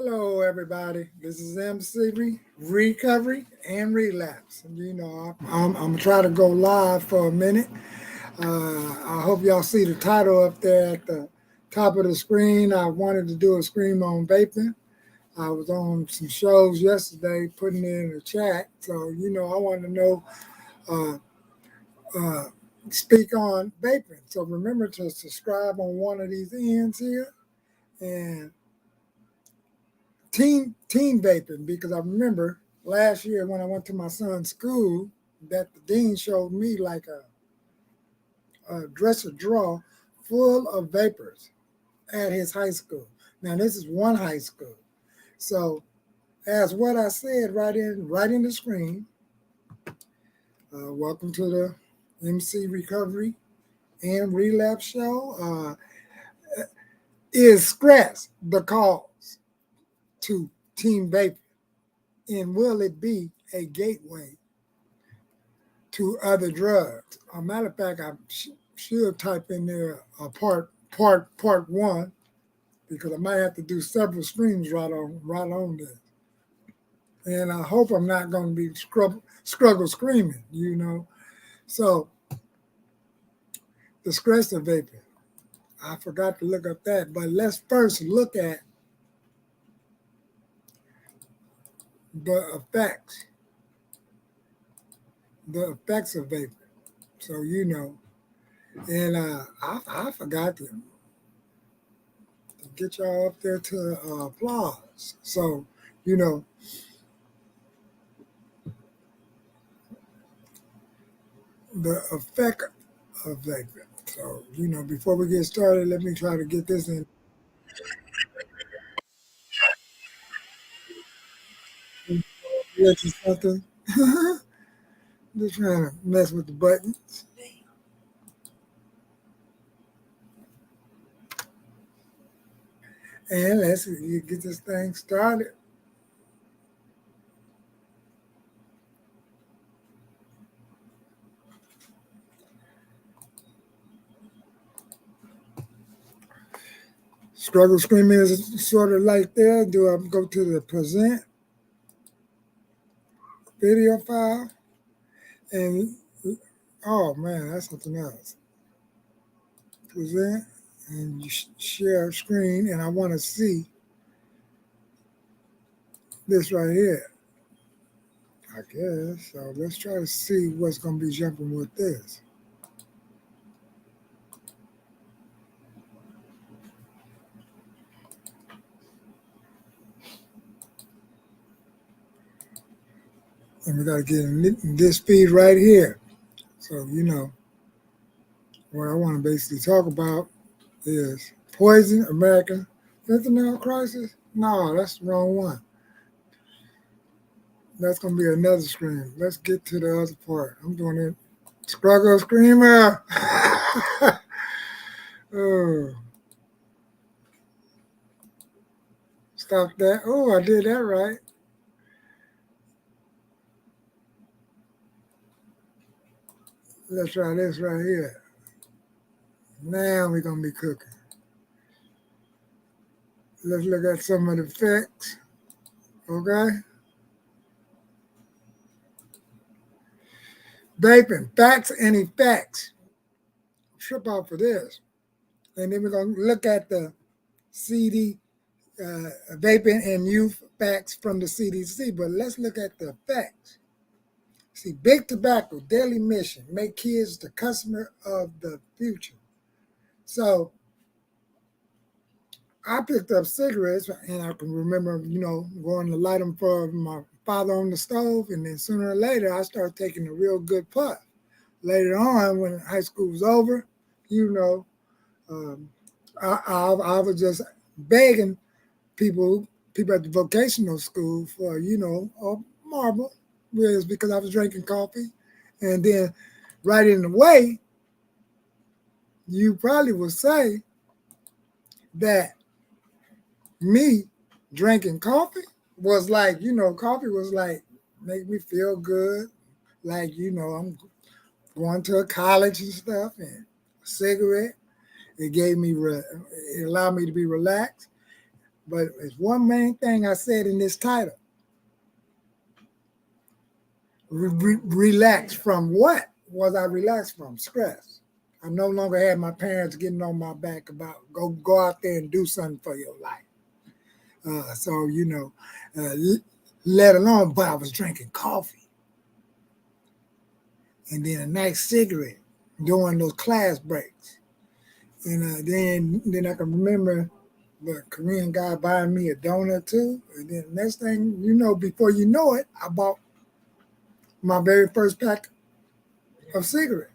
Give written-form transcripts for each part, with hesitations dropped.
Hello, everybody. This is MC Recovery and Relapse. And I'm gonna try to go live for a minute. I hope y'all see the title up there at the top of the screen. I wanted to do a scream on vaping. I was on some shows yesterday, putting it in the chat. So I want to know, uh, uh, speak on vaping. So remember to subscribe on one of these ends here and teen vaping, because I remember last year when I went to my son's school that the dean showed me like a dresser drawer full of vapors at his high school. Now this is one high school. So as what I said right in the screen, welcome to the MC Recovery and Relapse Show. Is stress the cause to teen vaping? And will it be a gateway to other drugs? A matter of fact, I should type in there part one, because I might have to do several streams right on this. And I hope I'm not going to be struggle screaming. So the stress of vaping, I forgot to look up that, but let's first look at the effects of vaping. So and I forgot to get y'all up there to applause. So the effect of vaping. So before we get started, let me try to get this in. Something. Just trying to mess with the buttons. And let's get this thing started. Struggle screaming is sort of like there. Do I go to the present video file? And oh man, that's something else. Present and you share screen, and I want to see this right here, I guess. So let's try to see what's going to be jumping with this. And we got to get in this feed right here. So, what I want to basically talk about is poison American fentanyl crisis. No, that's the wrong one. That's going to be another scream. Let's get to the other part. I'm doing it. Struggle screamer. Oh, stop that. Oh, I did that right. Let's try this right here. Now we're going to be cooking. Let's look at some of the effects. Okay. Vaping, facts and effects. Trip out for this. And then we're going to look at the CD, vaping and youth facts from the CDC. But let's look at the facts. See, big tobacco, daily mission, make kids the customer of the future. So I picked up cigarettes, and I can remember, going to light them for my father on the stove. And then sooner or later, I started taking a real good puff. Later on, when high school was over, I was just begging people at the vocational school for, a marble, was because I was drinking coffee. And then right in the way, you probably would say that me drinking coffee was like, coffee was like, make me feel good. Like, I'm going to a college and stuff, and a cigarette. It allowed me to be relaxed. But it's one main thing I said in this title. Relax from what was I relaxed from? Stress. I no longer had my parents getting on my back about go out there and do something for your life. So, let alone, but I was drinking coffee and then a nice cigarette during those class breaks. And then I can remember the Korean guy buying me a donut too. And then the next thing you know, before you know it, I bought my very first pack of cigarettes.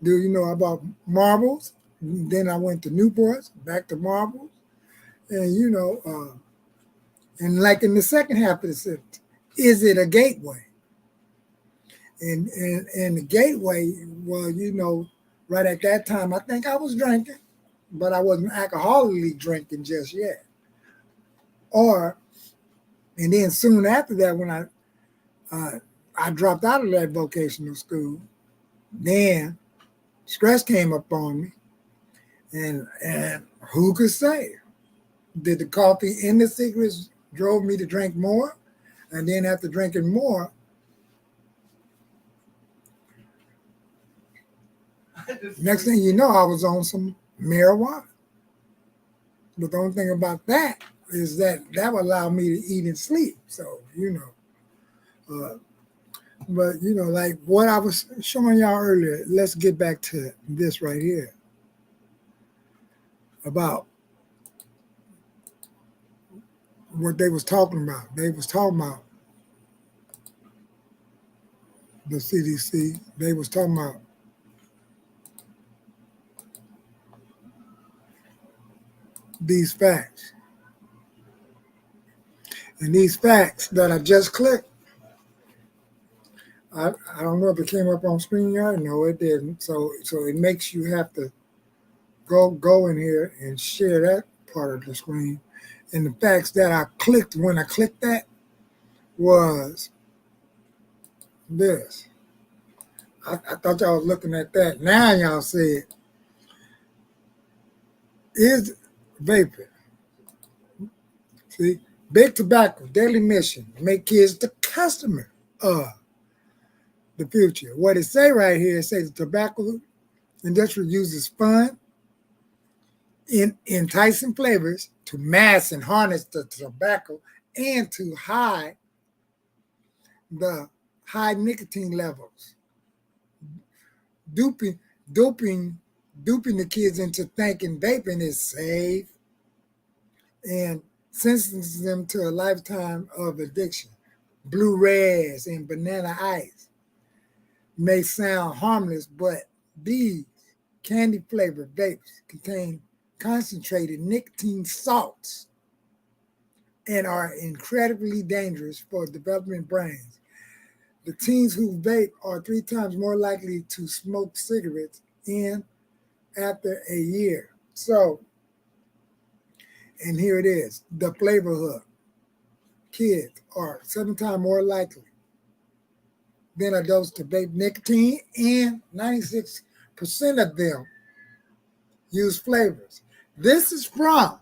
I bought marbles. Then I went to Newports, back to marbles. And, and like in the second half of the sentence, is it a gateway? And the gateway, well, right at that time, I think I was drinking, but I wasn't alcoholically drinking just yet. And then soon after that, when I dropped out of that vocational school, then stress came upon me. And who could say? Did the coffee and the cigarettes drove me to drink more? And then after drinking more, next thing you know, I was on some marijuana. But the only thing about that is that would allow me to eat and sleep. So, but, like what I was showing y'all earlier, let's get back to this right here about what they was talking about. They was talking about the CDC. They was talking about these facts. And these facts that I just clicked, I don't know if it came up on StreamYard. No, it didn't. So it makes you have to go in here and share that part of the screen. And the facts that I clicked when I clicked that was this. I thought y'all was looking at that. Now y'all see it. Is vaping. See, big tobacco, daily mission, make kids the customer of the future. What it say right here, it says the tobacco industry uses fun, enticing flavors to mask and harness the tobacco and to hide the high nicotine levels, duping the kids into thinking vaping is safe and sentencing them to a lifetime of addiction. Blue Reds and Banana Ice may sound harmless, but these candy-flavored vapes contain concentrated nicotine salts and are incredibly dangerous for developing brains. The teens who vape are 3 times more likely to smoke cigarettes in after a year. So, and here it is, the flavor hook. Kids are 7 times more likely than adults to vape nicotine, and 96% of them use flavors. This is from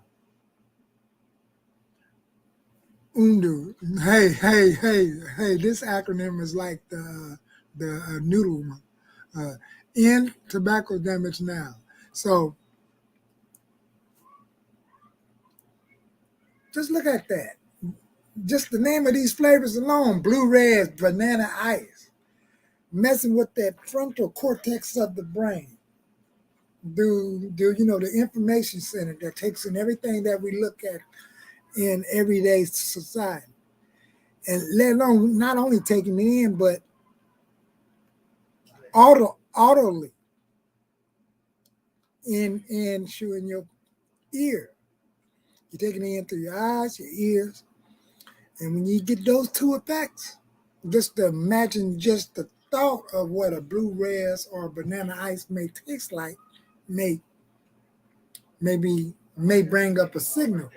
UNDU. Hey, this acronym is like the noodle one. End tobacco damage now. So just look at that. Just the name of these flavors alone, Blue Reds, Banana Ice, messing with that frontal cortex of the brain. The information center that takes in everything that we look at in everyday society. And let alone not only taking it in, but audibly in your ear. You're taking it in through your eyes, your ears. And when you get those two effects, just to imagine just the thought of what a Blue Reds or Banana Ice may taste like may bring up a signal,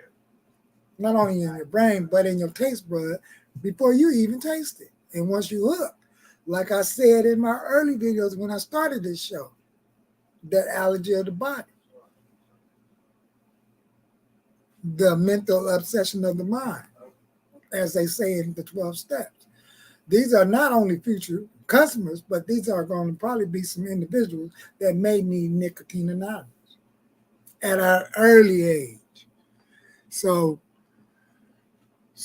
not only in your brain, but in your taste bud before you even taste it. And once you hook, like I said in my early videos when I started this show, that allergy of the body. the mental obsession of the mind, as they say in the 12 steps. These are not only future customers, but these are going to probably be some individuals that may need nicotine anonymous at an early age. So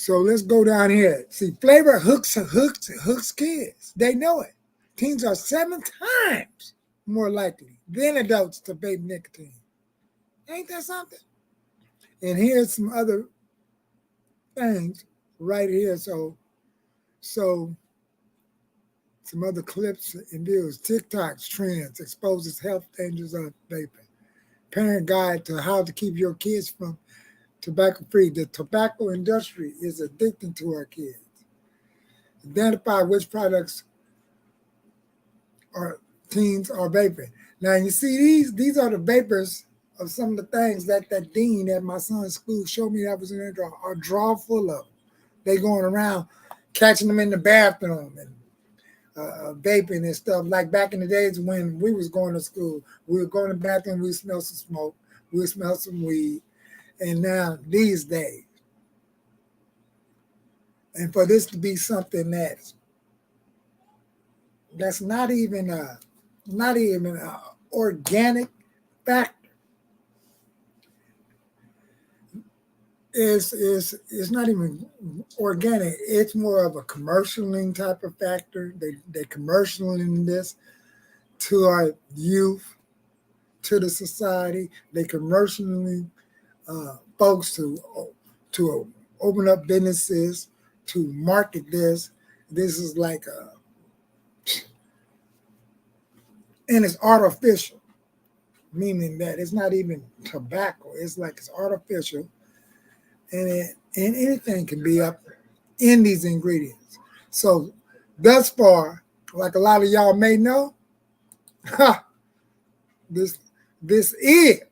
let's go down here. See, flavor hooks kids. They know it. Teens are 7 times more likely than adults to vape nicotine. Ain't that something? And here's some other things right here. So some other clips and views. TikTok's trends exposes health dangers of vaping. Parent guide to how to keep your kids from tobacco free. The tobacco industry is addicting to our kids. Identify which products our teens are vaping. Now you see these are the vapors of some of the things that dean at my son's school showed me that was in their drawer. A drawer full of them. They going around catching them in the bathroom and vaping and stuff. Like back in the days when we was going to school, we would go in the bathroom, we smell some smoke, we would smell some weed. And now these days, and for this to be something that's not even a organic factor, is not even organic. It's more of a commercialing type of factor. They commercialing this to our youth, to the society. They commercialing folks to open up businesses, to market this. This is like and it's artificial, meaning that it's not even tobacco. It's like it's artificial. And anything can be up in these ingredients. So thus far, like a lot of y'all may know, this is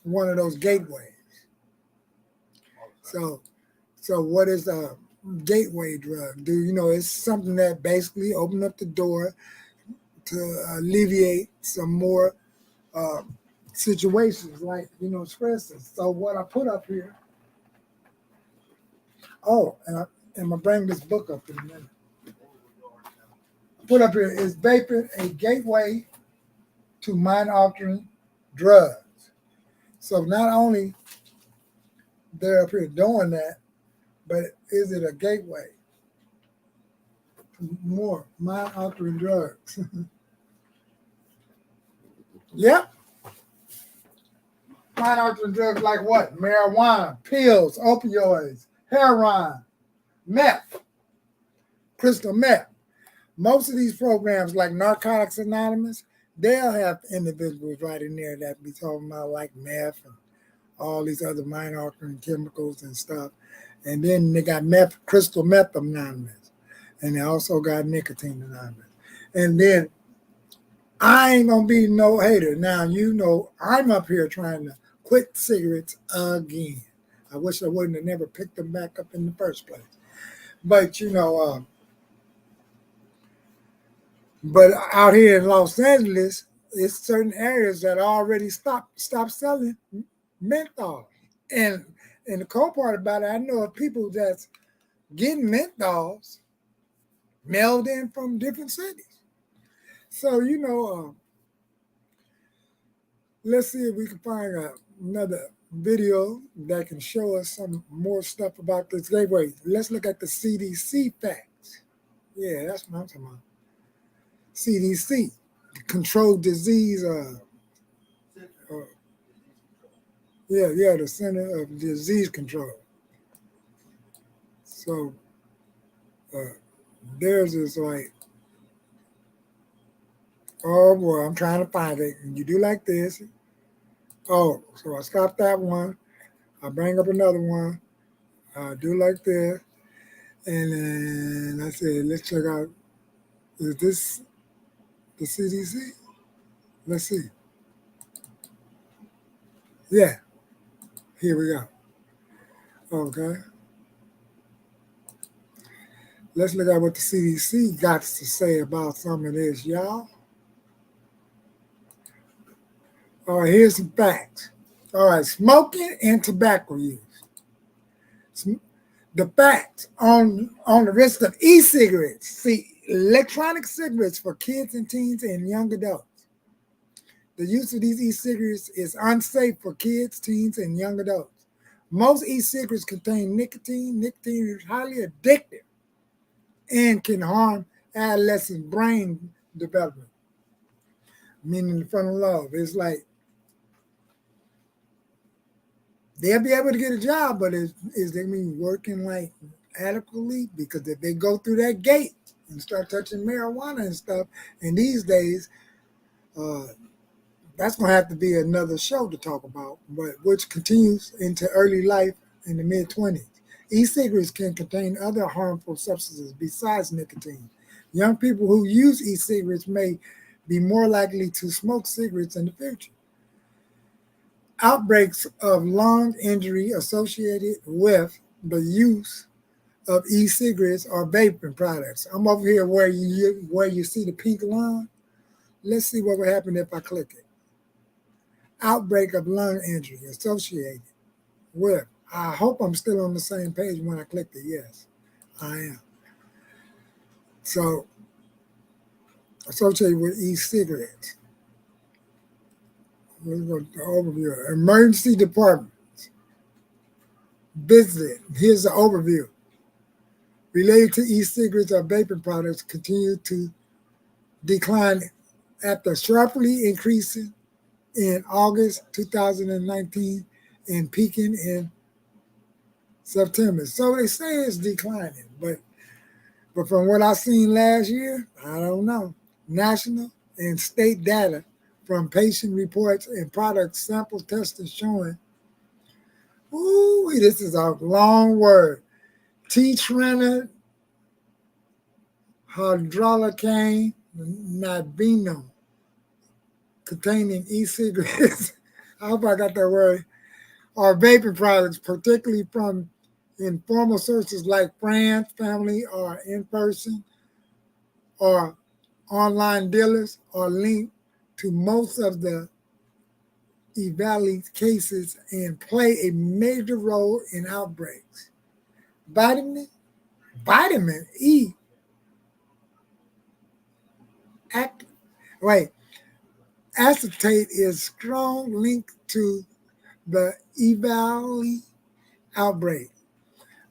one of those gateways. So what is a gateway drug? It's something that basically opened up the door to alleviate some more situations, like, for instance. So what I put up here, and I'm gonna bring this book up in a minute. Put up here, is vaping a gateway to mind-altering drugs? So not only they're up here doing that, but is it a gateway to more mind-altering drugs? Yep. Mind-altering drugs like what? Marijuana, pills, opioids, heroin, meth, crystal meth. Most of these programs, like Narcotics Anonymous, they'll have individuals right in there that be talking about like meth and all these other mind-altering chemicals and stuff. And then they got crystal meth anonymous. And they also got nicotine anonymous. And then I ain't going to be no hater. Now, I'm up here trying to quit cigarettes again. I wish I wouldn't have never picked them back up in the first place. But, but out here in Los Angeles, it's certain areas that already stopped selling menthol. And the cool part about it, I know of people that's getting menthols mailed in from different cities. So, let's see if we can find another video that can show us some more stuff about this gateway. Let's look at the CDC facts. Yeah, that's what I'm talking about. CDC, Controlled Disease. The Center of Disease Control. So theirs is like, oh boy, I'm trying to find it. And you do like this. Oh, so I stop that one. I bring up another one. I do like this. And then I said, let's check out, is this the CDC? Let's see. Yeah, here we go. Okay. Let's look at what the CDC got to say about some of this, y'all. All right, here's some facts. All right, smoking and tobacco use. The facts on the risk of e-cigarettes. See, electronic cigarettes for kids and teens and young adults. The use of these e-cigarettes is unsafe for kids, teens, and young adults. Most e-cigarettes contain nicotine. Nicotine is highly addictive and can harm adolescent brain development, meaning the frontal lobe. It's like they'll be able to get a job, but is they mean working like adequately? Because if they go through that gate and start touching marijuana and stuff, and these days, that's going to have to be another show to talk about, but which continues into early life in the mid-20s. E-cigarettes can contain other harmful substances besides nicotine. Young people who use e-cigarettes may be more likely to smoke cigarettes in the future. Outbreaks of lung injury associated with the use of e-cigarettes or vaping products. I'm over here where you see the pink line. Let's see what would happen if I click it. Outbreak of lung injury associated with. I hope I'm still on the same page when I clicked it. Yes, I am. So, associated with e-cigarettes. Let's go to the overview. Emergency departments. Visit. Here's the overview. Related to e-cigarettes or vaping products continue to decline after sharply increasing in August 2019 and peaking in September. So they say it's declining, but from what I seen last year, I don't know. National and state data from patient reports and product sample testing showing, ooh, this is a long word. T-Tranor hydroxycane nabinol containing e-cigarettes. I hope I got that word. Or vaping products, particularly from informal sources like friends, family, or in-person, or online dealers, are linked to most of the evaluated cases and play a major role in outbreaks. Vitamin E, acetate is strong link to the EVALI outbreak.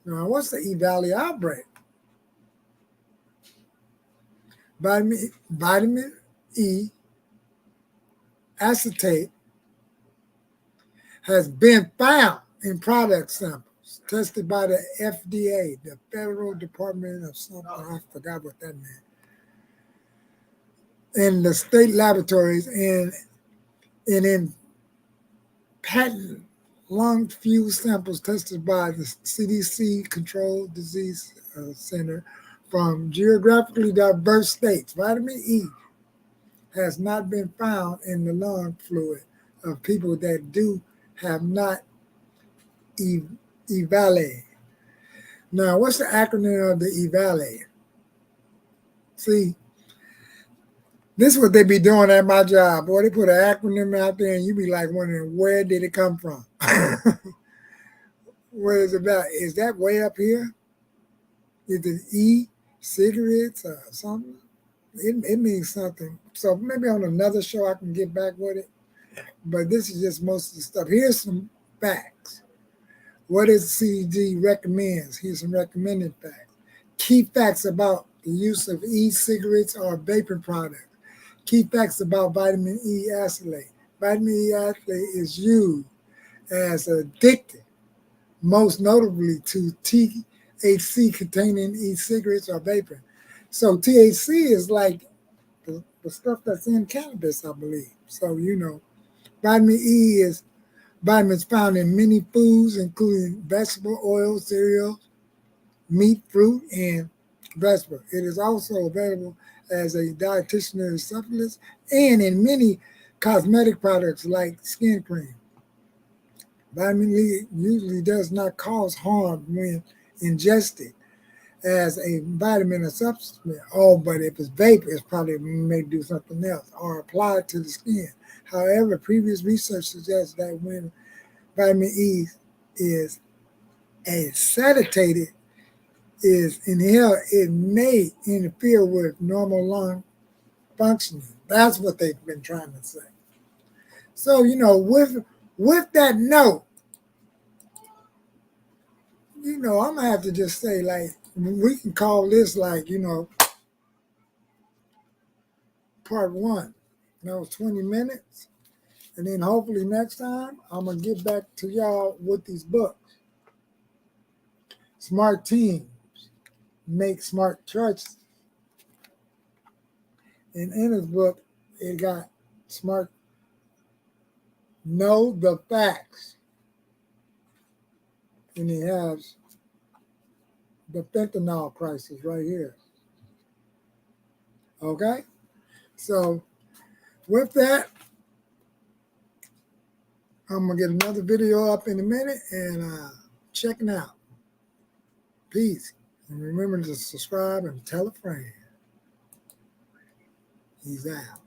Now, what's the EVALI outbreak? Vitamin E acetate has been found in product samples tested by the FDA, the Federal Department of something, I forgot what that meant, in the state laboratories and in patent lung fused samples tested by the CDC Controlled Disease Center from geographically diverse states. Vitamin E has not been found in the lung fluid of people that do have not evaluated. Now, what's the acronym of the evaluate? See, this is what they be doing at my job. Boy, they put an acronym out there and you be like wondering, where did it come from? Where is it about? Is that way up here? Is it e-cigarettes or something? It means something. So maybe on another show I can get back with it. But this is just most of the stuff. Here's some facts. What does CDC recommends? Here's some recommended facts. Key facts about the use of e-cigarettes or vaping products. Key facts about vitamin E acetate. Vitamin E acetate is used as addictive, most notably to THC containing e-cigarettes or vaping. So THC is like the stuff that's in cannabis, I believe. So, you know, vitamin E is vitamins found in many foods, including vegetable oil, cereals, meat, fruit, and vegetable. It is also available as a dietitian supplement and in many cosmetic products like skin cream. Vitamin E usually does not cause harm when ingested as a vitamin or supplement. Oh, but if it's vape, it's probably may do something else or apply it to the skin. However, previous research suggests that when vitamin E is acetated, is inhaled, it may interfere with normal lung functioning. That's what they've been trying to say. So, with that note, I'm gonna have to just say, like, we can call this, like, part one. 20 minutes. And then hopefully next time I'm gonna get back to y'all with these books. Smart teams make smart choices. And in his book, it got smart, know the facts. And he has the fentanyl crisis right here. Okay? So with that, I'm going to get another video up in a minute and checking out. Peace. And remember to subscribe and tell a friend. He's out.